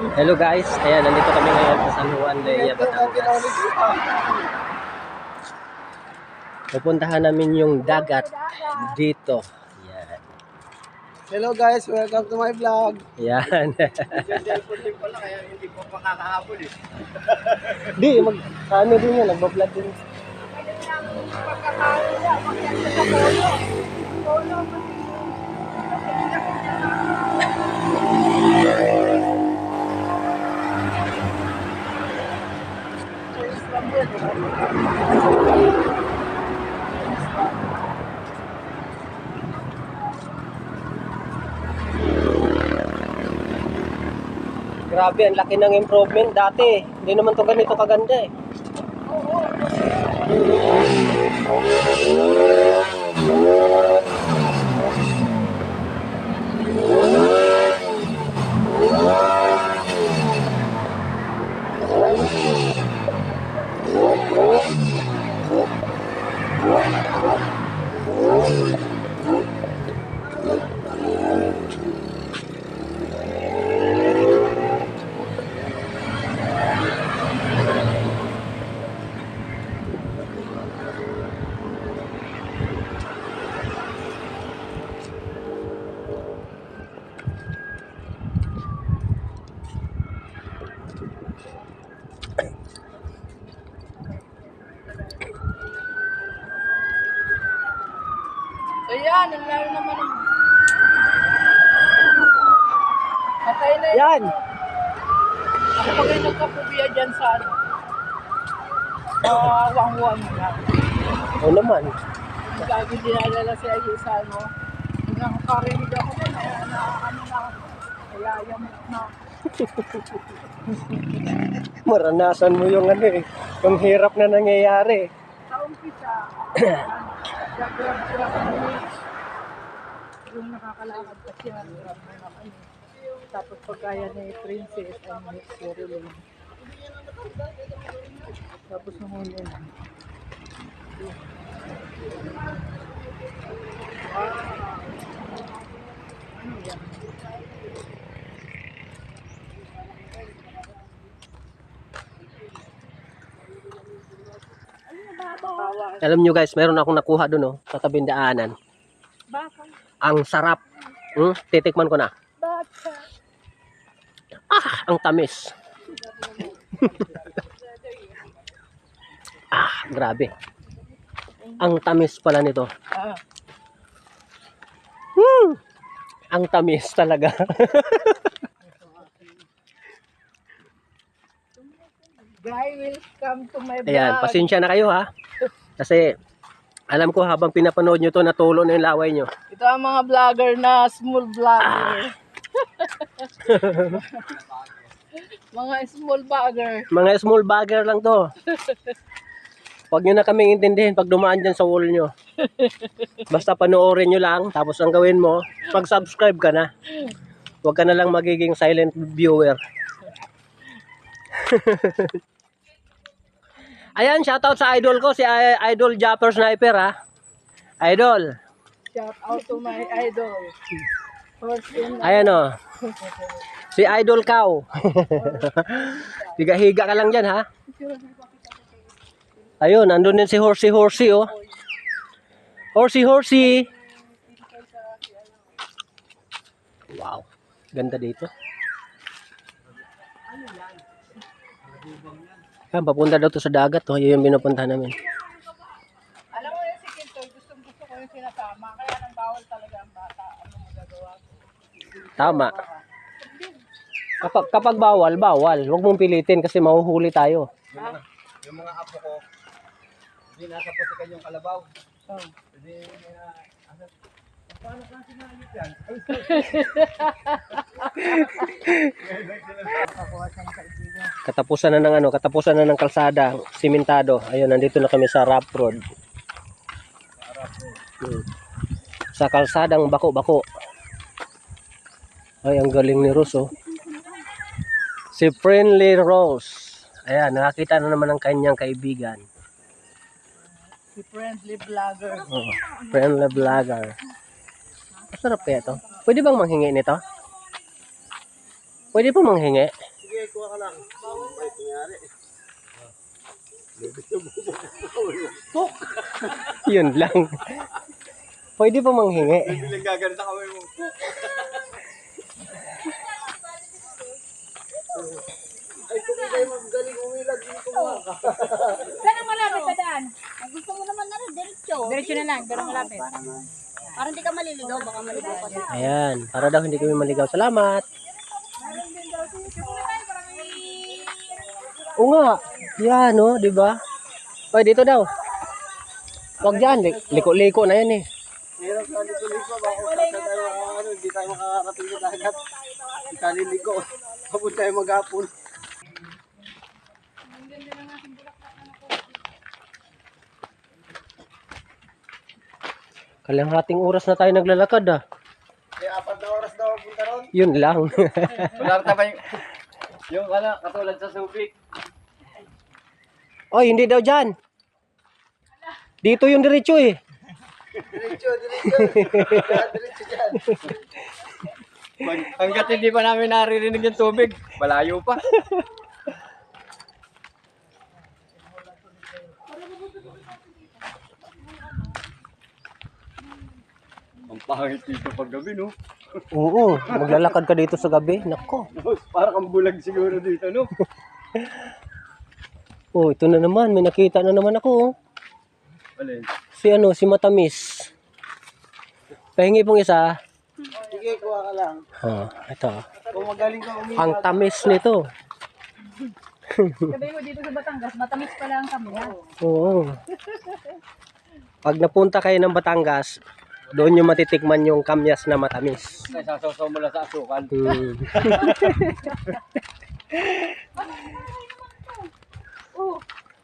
Hello guys, ayan, nandito kami ngayon sa San Juan de Batangas. Pupuntahan namin yung dagat dito. Ayan. Hello guys, welcome to my vlog. Ayan. Cellphone pala kaya hindi ko makakahabol eh. Di, ano din yan, nagbablog din. Grabe, ang laki ng improvement. Dati, hindi naman to ganito kaganda eh. Ayan, ang laro naman ang... Patay na Yan! Ako pa kayo nagkapubiya dyan sa ano. Wangwang na. O naman. Gagi dinalala si Ayi sa ano. Hanggang karinig ako na ano na. Kaya yamot na. Maranasan mo yung ano eh. Yung hirap na nangyayari. Sa umpisa, yung nakakalakad pa siya, tapos pagkaya ni Princess, ang zero lang. Tapos nung huli na. Ano yan? Alam nyo guys, meron akong nakuha doon oh, sa tabing daanan. Baka. Ang sarap. Titikman ko na. Baka. Ang tamis. Grabe. Ang tamis pala nito. Ang tamis talaga. Guy, welcome to my vlog. Ayan, pasensya na kayo ha. Kasi alam ko habang pinapanood nyo to, natulo na yung laway nyo. Ito ang mga vlogger na small vlogger. Mga small vlogger. Mga small bagger lang to. Huwag nyo na kaming intindihin pag dumaan dyan sa wall nyo. Basta panoorin nyo lang, tapos ang gawin mo, mag-subscribe ka na. Huwag ka na lang magiging silent viewer. Ayan, shoutout sa idol ko, si Idol Japper Sniper ha. Idol. Shout out to my idol. Ayan o. Si Idol Cow. Higa-higa ka lang dyan ha. Ayun, andun din si Horsey oh. Horsey. Wow, ganda dito. Yan, papunta daw to sa dagat oh. Yun yung pinupuntahan namin. Alam mo yung si Kintoy, gusto ko yung sinasama. Kaya nang bawal talaga ang bata. Ano magagawa? Tama. Kapag bawal. Huwag mong pilitin kasi mahuhuli tayo. Yung mga apo ko, hindi nasa posikan yung kalabaw. Oh. Hindi paano ka sinayot yan? Katapusan na ng kalsada, simentado. Ayun, nandito na kami sa rough road. Sa kalsadang bako-bako. Ay, ang galing ni Rose oh. Si Friendly Rose. Ayan, nakakita na naman ng kanyang kaibigan. Si friendly vlogger. Oh, friendly vlogger. Masarap kaya to. Pwede bang manghingi nito? Pwede po manghingi? Sige, kuha ka lang. May nangyari. Yun lang. Pwede pa manghingi. Bilang gaganita kami mo. Ay, kung kayo magaling umilag, hindi ko maka. Saan ang malapit na daan? Ang gusto mo naman na rin, diretso. Diretso na lang, pero malapit. Para hindi ka maliligaw, baka maligaw ka na. Ayan, para daw hindi kami maligaw. Salamat. Oo nga. Yan, no, di ba? Oy, dito daw. Wag dyan, liko-liko na yan eh. Hirap sa liko-liko, baka sa tayo, hindi tayo makakarating sa dagat. Kaliliko. Kapag tayo maghapon. Kalahating oras na tayo naglalakad ah. Kaya 4 na oras daw ang punta ron. Yun lang. Wala ka ba yung katulad sa Subic. Oy, hindi daw dyan. Dito yung diretso eh. Diretso. Diretso dyan. Hanggat hindi pa namin naririnig yung tubig, malayo pa. Ang pangit dito pag gabi, no? Oo, maglalakad ka dito sa gabi. Nako. Parang ang bulag siguro dito, no? Oh, ito na naman. May nakita na naman ako. Oh. Alin? Si Matamis. Pahingi pong isa. Sige, kuha ka lang. Oh, ito. Kung magaling ka umilag. Ang tamis nito. Sabi mo dito sa Batangas, matamis pala ang kamya. Oo. Pag napunta kayo ng Batangas, doon yung matitikman yung kamyas na matamis. Sasaw mo lang sa asukal. Hmm.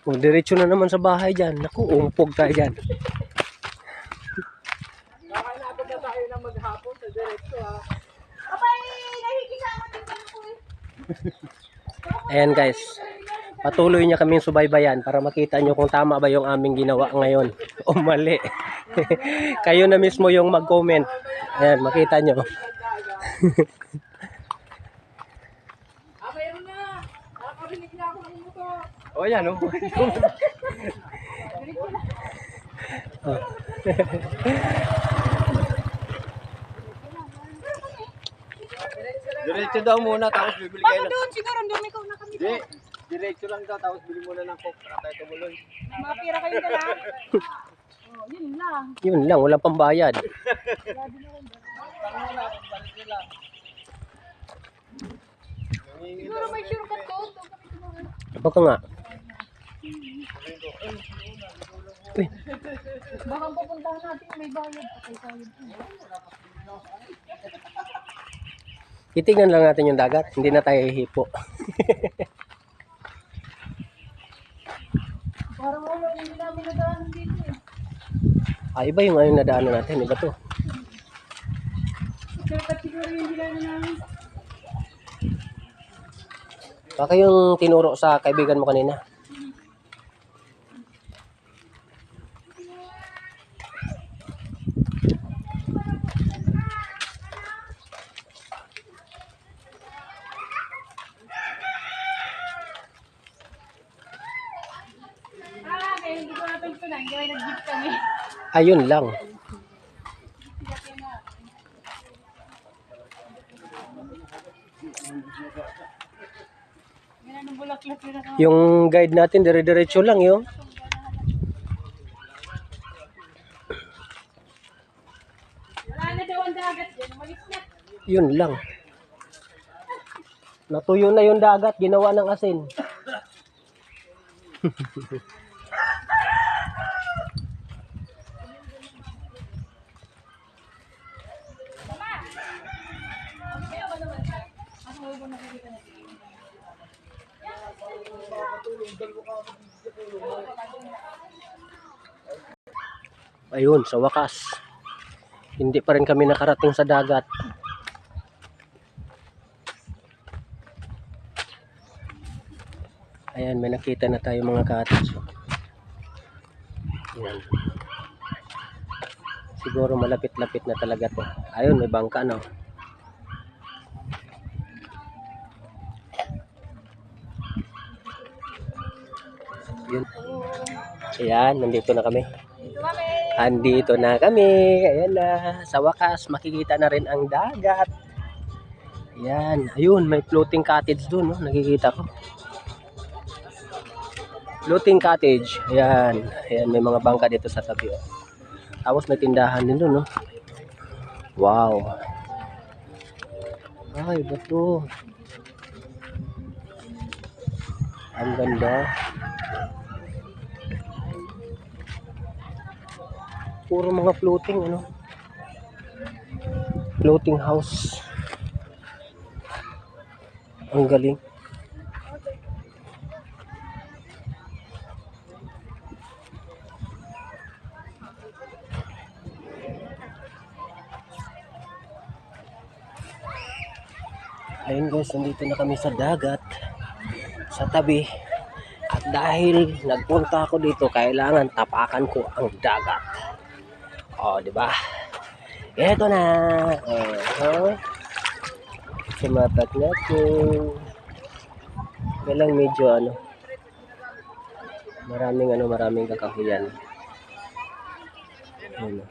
Oh, diretso na naman sa bahay dyan. Naku, umpog tayo dyan. Nakainabot na tayo na maghapon sa diretso ha. Abay, nahikisama din ka ko eh. Ayan guys, patuloy niya kaming subaybayan para makita nyo kung tama ba yung aming ginawa ngayon o mali. Kayo na mismo yung mag-comment. Ayan, makita nyo. Mayroon na. Nakakarinig na ako ng motor. O yan, no? Diretso daw muna, tapos bibili kayo ng... Doon siguro, doon ikaw na kami. Hindi, diretso lang daw, tapos bili muna ng coke, para tayo tumuloy. Mga pira kayo dala. Oh, yun lang. Yun lang, walang pambayad. Siguro may shortcut ko. Apa ka nga? Uy, Baka pupuntahan natin may bayad. Patay tayo. titignan lang natin yung dagat. Hindi na tayo hihipo. Parang wala, hindi namin nadaan dito eh. Iba yung ayun nadaanan natin. Iba to. Shortcut siguro yung dinaanan namin. Baka yung tinuro sa kaibigan mo kanina. Kaya hindi ko natin ito lang. Kaya nag-jeep kami. Ayun lang. Yan ang bulaklak yun ako. Yung guide natin, dire-diretso lang yun. Wala na daw ang dagat yan. Malis na. Yun lang. Natuyo na yung dagat, ginawa ng asin. Ayun, sa wakas. Hindi pa rin kami nakarating sa dagat. Ayan, may nakita na tayo mga cottage. Ayan. Siguro malapit-lapit na talaga to. Ayun, may bangka na. Yun. Ayan, nandito na kami. Andito na kami. Ayan na. Sa wakas, makikita na rin ang dagat. Ayan. Ayun, may floating cottage doon. No? Nakikita ko. Floating cottage. Ayan. Ayan, may mga bangka dito sa tabi. Oh. Tapos may tindahan din doon. No? Wow. Ay, bato. Ang ganda. Puro mga floating, ano? Floating house. Ang galing. Ayun guys, nandito na kami sa dagat. Sa tabi. At dahil nagpunta ako dito, kailangan tapakan ko ang dagat. Oh, di ba? Ito na. Sumapat natin. Kailang medyo ano. Maraming kakahuyan. Ayun.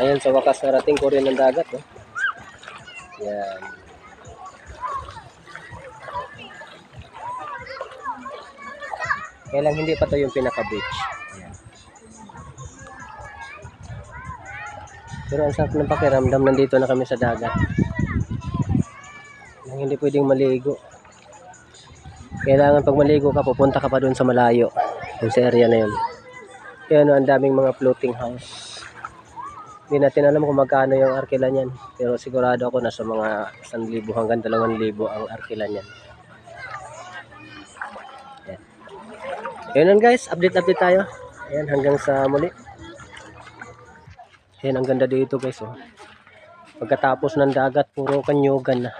Ayan, sa wakas narating ko rin ang dagat. Oh. Yan. Kaya lang hindi pa to yung pinaka-beach. Ayan. Pero ang sarap ng pakiramdam, nandito na kami sa dagat. Nang hindi pwedeng maligo. Kailangan pag maligo ka, pupunta ka pa doon sa malayo. Yung sa area na yun. Kaya ang daming mga floating house. Hindi natin alam kung magkano yung arkila niyan. Pero sigurado ako nasa mga 1,000 hanggang 2,000 ang arkila niyan. Ayan guys, update tayo. Ayan, hanggang sa muli. Ayan, ang ganda dito guys. Oh. Pagkatapos ng dagat, puro kanyugan na.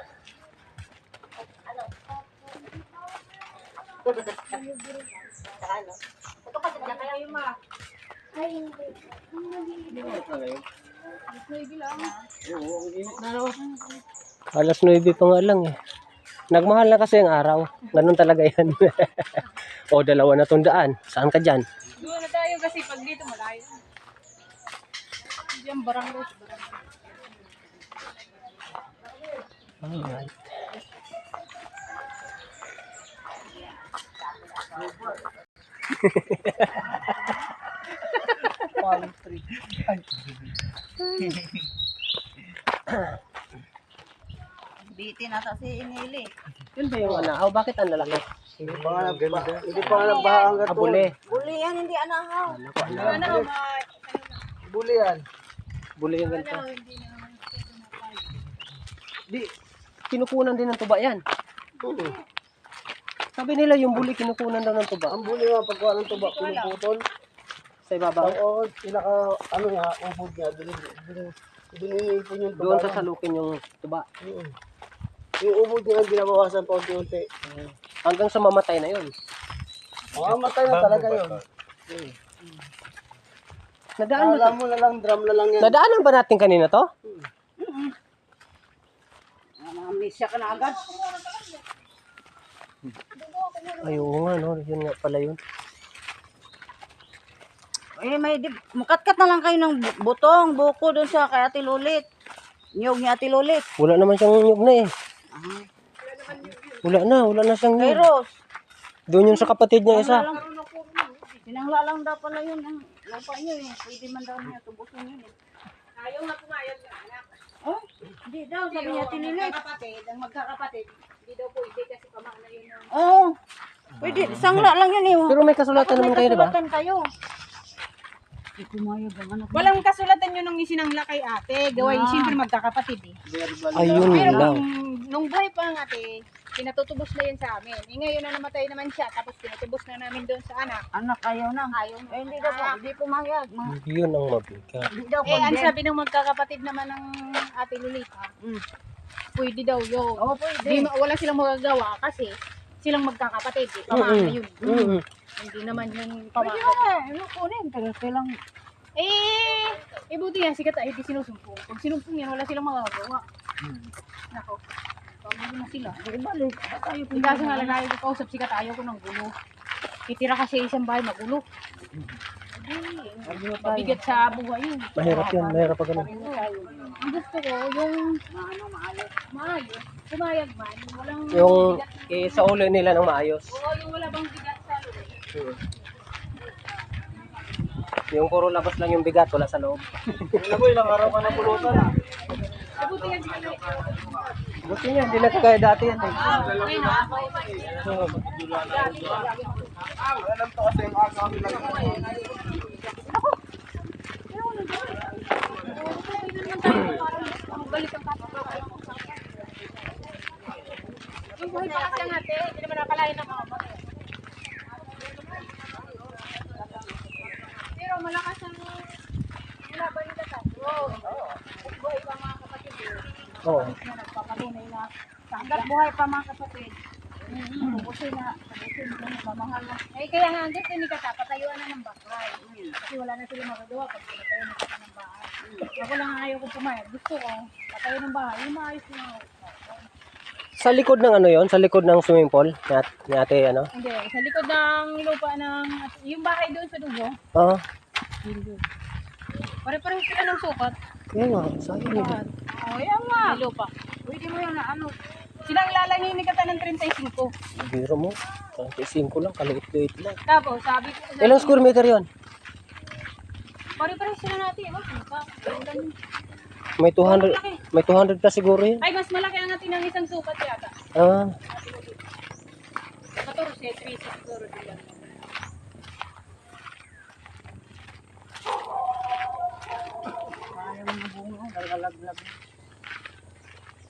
Alas 9 pa nga lang eh. Nagmahal na kasi ang araw. Ganun talaga yan. O, 2 na tong daan. Saan ka dyan? Doon na tayo kasi pag dito malayo. Diyan barangay. Alright. Bitin na si Inili. Yun ba yung anahaw? Bakit ang lalaki? Hindi pa nga nagbaha ang gato. Abuli. Buli yan, hindi anahaw. Buli yan. Buli yung ganito. Di, kinukunan din ng tuba yan. Sabi nila yung buli kinukunan daw ng tuba. Ang buli nga pagkuha ng tuba, pinuputol. Sa ibabaw. Oo, pinaka, ano nga, ubod nga, doon iniipon yung tuba. Doon sasalukin yung tuba. Yung ubod nga, binabawasan pa unti-unti. Hanggang sa mamatay na yun. Matay na talaga yun. Nadaan Alam mo na lang, drum na lang yan. Nadaanan ba natin kanina to? Misya ka na agad. Ay, oo nga, no? Yun nga pala yun. Eh, mukat-kat na lang kayo ng butong, buko doon sa kay Ate Lulit. Niyog ni Ate Lulit. Wala naman siyang nyug na eh. Wala na siyang nyug. Pero, Doon yung sa kapatid niya isa. sinangla lang daw pala yun ang lupa niyo eh. Pwede man daw niya tubusin yun eh. Ayaw na pumayag na anak. Oh, hindi daw, sabi niya Ate Lulit. Ang magkakapatid, hindi daw pwede kasi pamana yun ang... Oo. Pwede, sangla lang yun eh. Pero may kasulatan naman kayo, diba? Kasulatan kayo. Hindi pumayag ang anak. Walang kasulatan yun nung isinangla kay ate. Gawain, siyempre magkakapatid eh. Ayun Pero lang. nung buhay pa ang ate, pinatutubos na yun sa amin. Eh ngayon na namatay naman siya, tapos pinatubos na namin doon sa anak. Anak, ayaw na. Ayaw na. Eh, hindi daw po, hindi pumayag. Yun ang mabigat. Hindi daw po. Eh, ang sabi ng magkakapatid naman ng ate Lilita, pwede daw yun. Oo, pwede. Wala silang magagawa kasi silang magkakapatid. Pamana yun. Mm. Hindi naman yung Pwede pamana. na eh. Ano kunin? Kailang Buti yan, sikat ay di sinusumpong. Pag sinumpong yan, wala silang magagawa. Nako. Pamuli na sila. balik. Tayo Yung kaso nga lang ayaw ko kausap sikat, ayaw ko ng gulo. Itira kasi isang bahay, magulo. Mabigat sa buhay yun. Mahirap yun, mahirap pag ganun. Ang gusto ko, yung maayos. Pumayag man, walang Yung bigat. sa ulo nila ng maayos. Oo, yung wala bang bigat sa loob. Yung puro labas lang yung bigat, wala sa loob. Alam mo, ilang araw ka na pulutan ah. Buti yan sila. Buti niya, hindi na kagaya dati yan eh. Ngayon, ako. Alam to kasi yung aga kami lang. Balik ang kapatid. Yung buhay pa kasi ang ate, hindi naman nakalain ng mga bata. Pero malakas ang laban nila tayo. Buhay pa mga kapatid. Oo. Na nagpapatunay na hanggat buhay pa mga kapatid. Bukusin na mamahal na. Eh kaya nga hanggat hindi ka patayuan na ng bahay. Kasi wala na sila magagawa pag pinatayo na kita ng bahay. Ako lang ayaw ko pumayag. Gusto ko, patayo ng bahay. Yung maayos na. Sa likod ng ano yon, sa likod ng swimming pool, ni ate ano? Hindi, sa likod ng lupa ng, yung bahay doon sa dugo. Oo. Pare-pareho sila ng sukat. Yan nga, sayang yun. Oh, yan nga. May lupa. Pwede mo yan na ano. Silang lalangin ni kata ng 35. Biro mo, 35 lang, kaliit-liit lang. Tapos, sabi ko, Ilang square meter yon? pare-pareho sila natin. Ewan ko pa. May 200 pa siguro yun. Ay, mas malaki ang atin ng isang sukat yata. Ah, 14, 3 siguro sila. Ayaw ng bunga. Nalalaglag.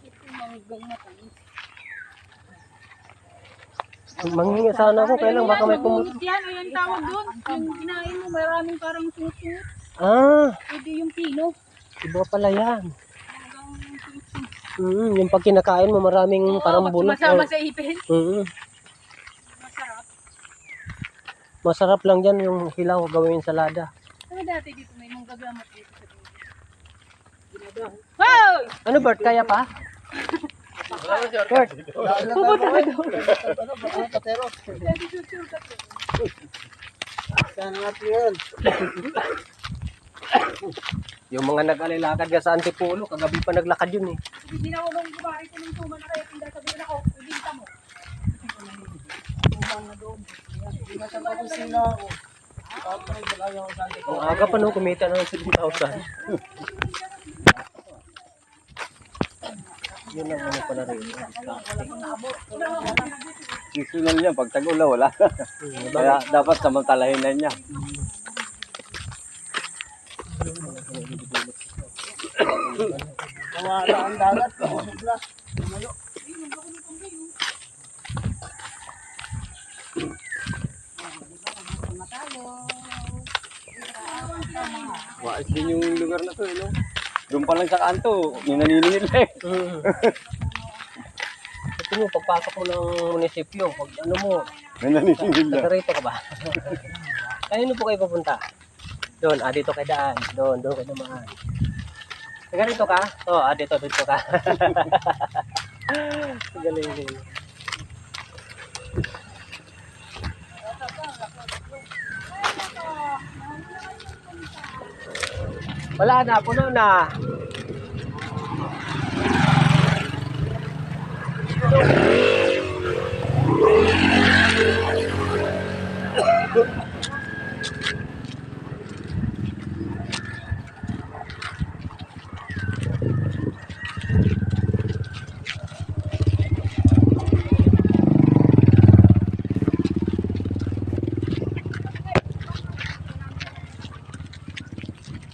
Ito manggang matamis. manghingi sana ako, kailang baka may Mabunot yan, ayan tawag doon. Yung kinain mo, maraming parang sunod-sunod. Ah, Pwede yung pino. iba pala yan. Yung pag kinakain mo, maraming parang bunot. Masama sa ipin. Masarap. Masarap lang dyan yung hilaw gawing ensalada. Ano dati dito may manggagamot dito sa dulo. Wow! Ano Bert, kaya pa? Bert, Pupunta ka doon. Ano, patero? Saan natin yun? yung mga nag-alilakad ka sa Antipolo, kagabi pa naglakad yun eh. Hindi na ako nung gumari ko ng tuman na kaya pinda sabihin ako, ibinta mo. Sila ako. Tapos malayo ako sa Ang aga pa nung kumita ng 7,000. Yun ang ano pala rin. seasonal niya, pag tag-ula wala. Kaya dapat samantalahin na niya. Nawala ang dagat. Sobra. Wais din yung lugar na to, no? Doon pa lang sa kanto, may naniningil eh. Ito mo, pagpasok mo ng munisipyo, pag ano mo, May naniningil na. taga rito ka ba? Kanino po kayo pupunta? Doon, dito kay Daan. Doon kay Dumaan. Taga rito ka? Oo, dito ka. Galing. Wala na, puno na.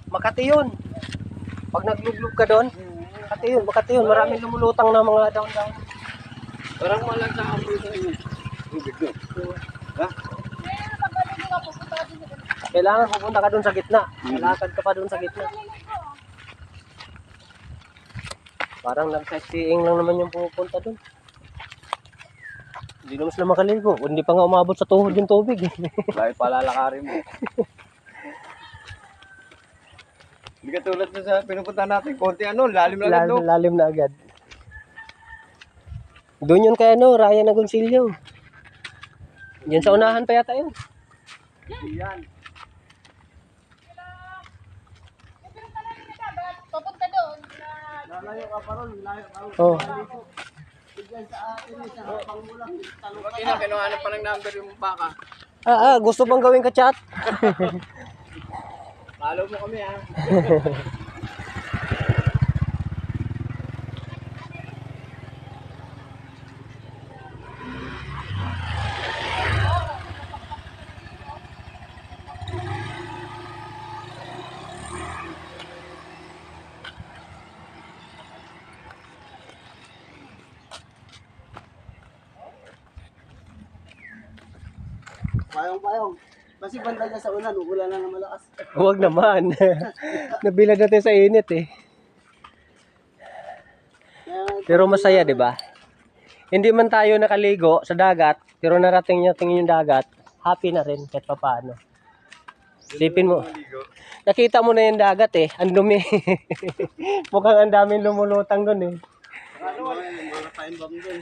Makati yun. Pag nagluglug ka doon, Makati yun. Maraming lumulutang na mga down. Parang malang sa amoy sa inyo. Ha? Kailangan pupunta ka doon sa gitna. Malakad ka pa doon sa gitna. Parang nag-sightseeing lang naman yung pupunta doon. Hindi naman sila makaligo. Hindi pa nga umabot sa tuhod yung tubig. Layo palalakarin mo. Hindi ka tulad sa pinupunta natin, konti lalim lang ito. Lalim na agad. Doon yun kay Raya Agoncillo. Yan sa unahan pa yata yun. Yan. Papunta doon. Lalayo ka pa ron, layo ka ron. Oh. Bigyan sa atin sa hapang mo lang. Kinuha pa ng number yung baka. Gusto bang gawin ka chat? Follow mo kami ha. Payong. Kasi banda niya sa ulan, uulan lang na malakas. Huwag naman. Nabilad natin sa init eh. Pero masaya, di ba? Hindi man tayo nakaligo sa dagat, pero narating natin yung dagat, happy na rin kahit papaano. Isipin mo. Nakita mo na yung dagat eh, ang dumi. Mukhang ang daming lumulutang doon eh. Ano, mga time bomb doon.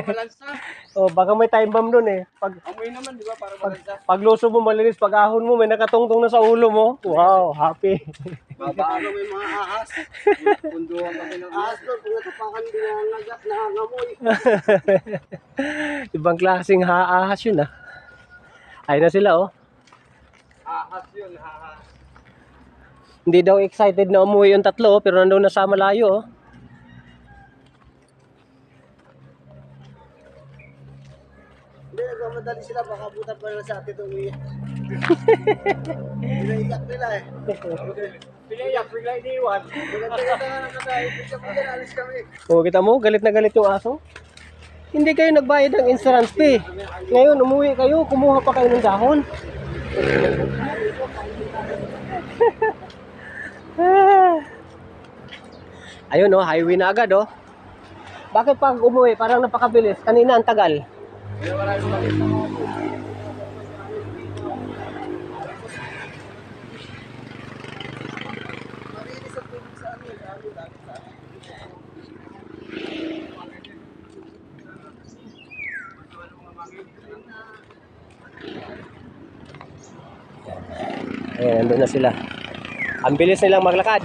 Malansa. Oh, baka may time bomb doon eh. Amoy naman, di ba? Para malansa. Pag luso mo malinis, pag ahon mo may nakatungtong na sa ulo mo. Wow, happy. Babaano may mga ahas. Punduhan kami ng ahas doon. Kung natapakan din ang nagat, nangangamoy. Ibang klaseng haahas yun ah. Ayun na sila oh. Ahas yun, ahas. Hindi daw excited na umuwi yung tatlo, pero nandun na sa malayo oh. Hindi, nagmamadali sila. Baka butan pa nila sa atin ito umiyak. Pinaiyak nila eh. Pinaiyak, bigla iniwan. Maganda-ganda nga ng katayo. Bisa mo yan, alis kami. O, kita mo, galit na galit yung aso. Hindi kayo nagbayad ng insurance fee. Ngayon, umuwi kayo, kumuha pa kayo ng dahon. Ayun oh, highway na agad oh. Bakit pag umuwi, parang napakabilis? Kanina ang tagal. Ayan, nandun na sila. Ang bilis nilang maglakad.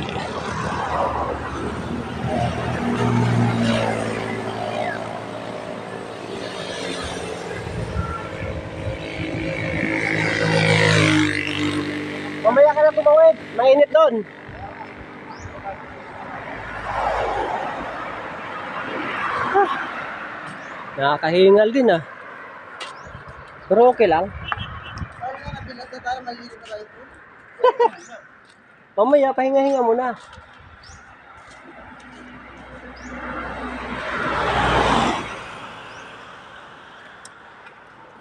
Mamaya ka na tumawid. Mainit doon. Nakakahingal din ah. Pero okay lang. Parang nga nabilat na tayo, malilit na tayo po. Mamaya, pahinga-hinga muna.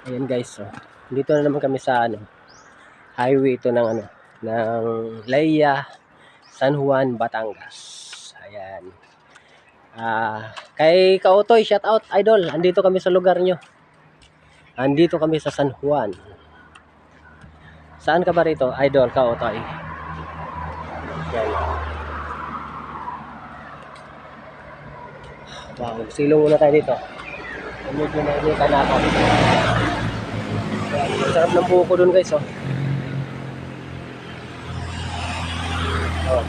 Ayan guys, so, dito na naman kami sa highway ito ng ng Laya, San Juan, Batangas. Ayan. Kay Kautoy, shout out idol. Andito kami sa lugar nyo. Andito kami sa San Juan. Saan ka ba rito, idol Kautoy? Ayan. Wow, silong muna tayo dito. Medyo nakikita na ako. Sarap ng buko dun guys oh. Oh.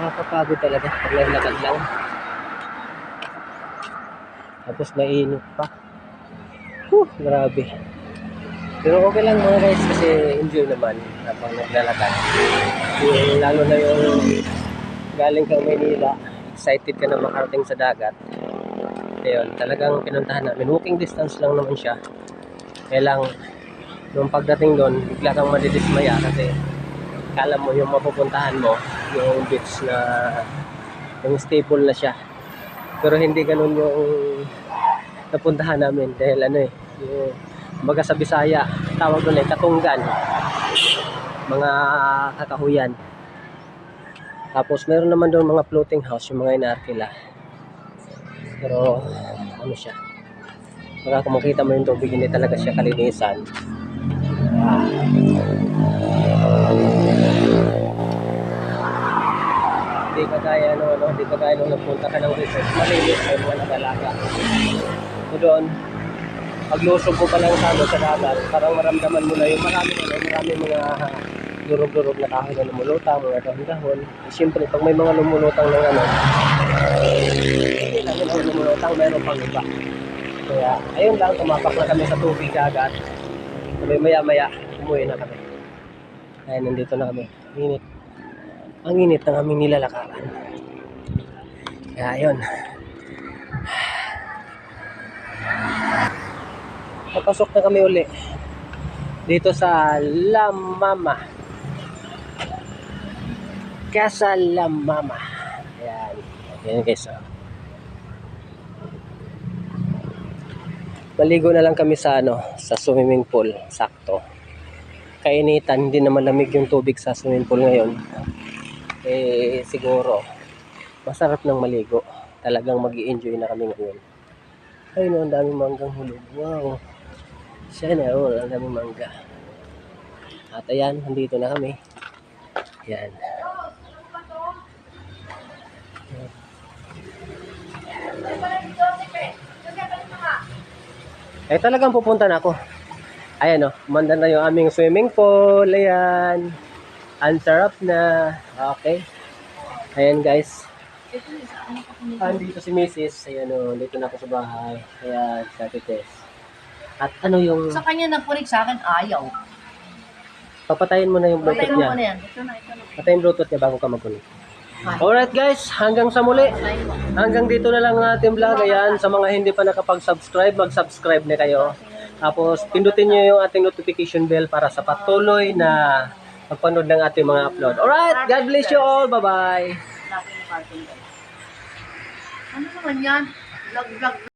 Nakakapagod talaga pag naglakad lang. Tapos mainit pa. Grabe. Pero okay lang mga guys kasi enjoy naman habang naglalakad. Lalo na yung galing kang Maynila, excited ka na makarating sa dagat. Ayun, talagang pinuntahan namin. Walking distance lang naman siya. Kaya lang, nung pagdating doon, bigla kang madidismaya kasi kala mo yung mapupuntahan mo, yung beach na yung staple na siya. Pero hindi ganun yung napuntahan namin dahil ano eh, yung baga sa Bisaya, tawag doon eh, katunggan. Mga kakahuyan. Tapos meron naman doon mga floating house, yung mga inaarkila. Pero ano siya, baka kung makita mo yung tubig, hindi talaga siya kalinisan. Hindi kagaya hindi kagaya nung nagpunta ka ng resort, malinis ay mga nagalaga. So doon, paglusog ko pa lang sa dagat, parang maramdaman mo na yung marami mga durog-durog na kahoy na lumulutang, mga dahon-dahon. Siyempre, pag may mga lumulutang ng lumulutang, meron pang iba. Kaya, ayun lang, tumapak na kami sa tubig agad. Sabay maya-maya, umuwi na kami. Kaya nandito na kami. Init. Ang init ng aming nilalakaran. Kaya, ayun. Papasok na kami uli dito sa La Mama, Casa La Mama. Ayan. Ayan guys. Maligo na lang kami sa sa swimming pool. Sakto. Kainitan, hindi na malamig yung tubig sa swimming pool ngayon. Eh siguro masarap ng maligo. Talagang mag-i-enjoy na kami ngayon. Ay no, ang daming manggang hulog. Wow. Sana all, ang daming mangga. At ayan, nandito na kami. Ayan. Eh talagang pupunta na ako. Ayan o, umanda na yung aming swimming pool. Ayan. Ang sarap na. Okay. Ayan guys. Andito si Mrs. Ayan o, dito na ako sa bahay. Ayan, sa Tites. At ano yung... Sa kanya nagpunig sa akin, ayaw. Papatayin mo na yung Bluetooth Patayin mo niya. na yan. Ito na. Patayin yung Bluetooth niya bago ka magpunig. Alright guys, hanggang sa muli. Hanggang dito na lang ang ating vlog. Ayan, sa mga hindi pa nakapag-subscribe, mag-subscribe na kayo. Tapos, pindutin nyo yung ating notification bell para sa patuloy na magpanood ng ating mga upload. Alright, God bless you all. Bye-bye. Ano naman yan? Vlog.